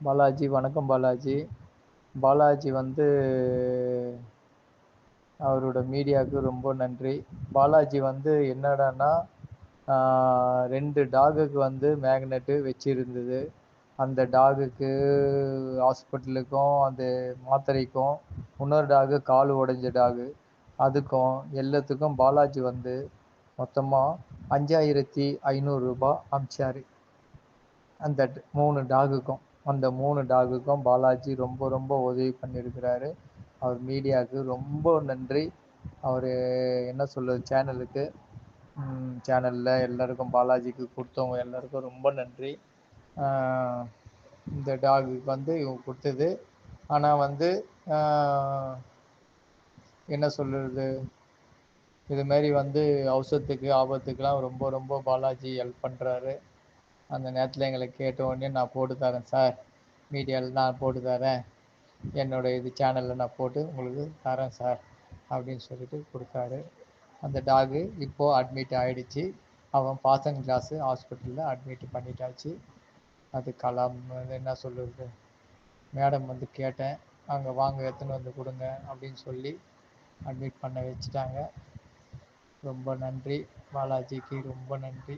பாலாஜி வணக்கம் பாலாஜி. பாலாஜி வந்து அவரோட மீடியாவுக்கு ரொம்ப நன்றி. பாலாஜி வந்து என்னடான்னா 2 டாகுக்கு வந்து மேக்னெட்டு வச்சிருந்தது. அந்த டாகுக்கு ஹாஸ்பிட்டலுக்கும் அந்த மாத்திரைக்கும், இன்னொரு டாகு கால் உடைஞ்ச டாகு அதுக்கும் எல்லாத்துக்கும் பாலாஜி வந்து மொத்தமாக 5500 ரூபாய் அனுப்பிச்சாரு. அந்த 3 டாகுக்கும் அந்த 3 டாகுக்கும் பாலாஜி ரொம்ப ரொம்ப உதவி பண்ணியிருக்கிறாரு. அவர் மீடியாவுக்கு ரொம்ப நன்றி. அவர் என்ன சொல்கிறது, சேனலுக்கு சேனலில் எல்லாருக்கும் பாலாஜிக்கு கொடுத்தவங்க எல்லாருக்கும் ரொம்ப நன்றி. இந்த டாகுக்கு வந்து இவங்க கொடுத்தது. ஆனால் வந்து என்ன சொல்கிறது, இதுமாரி வந்து அவசரத்துக்கு ஆபத்துக்கெலாம் ரொம்ப ரொம்ப பாலாஜி ஹெல்ப் பண்ணுறாரு. அந்த நேரத்தில் எங்களை கேட்ட உடனே நான் போட்டு தரேன் சார், மீடியாவில் நான் போட்டு தரேன், என்னோடய இது சேனலில் நான் போட்டு உங்களுக்கு தரேன் சார் அப்படின்னு சொல்லிட்டு கொடுத்தாரு. அந்த டாகு இப்போது அட்மிட் ஆகிடுச்சு. அவன் பாசன் கிளாஸு ஹாஸ்பிட்டலில் அட்மிட் பண்ணிட்டாச்சு. அது என்ன சொல்கிறது, மேடம் வந்து கேட்டேன், அங்கே வாங்க எடுத்துன்னு வந்து கொடுங்க அப்படின்னு சொல்லி அட்மிட் பண்ண வச்சுட்டாங்க. ரொம்ப நன்றி பாலாஜிக்கு, ரொம்ப நன்றி.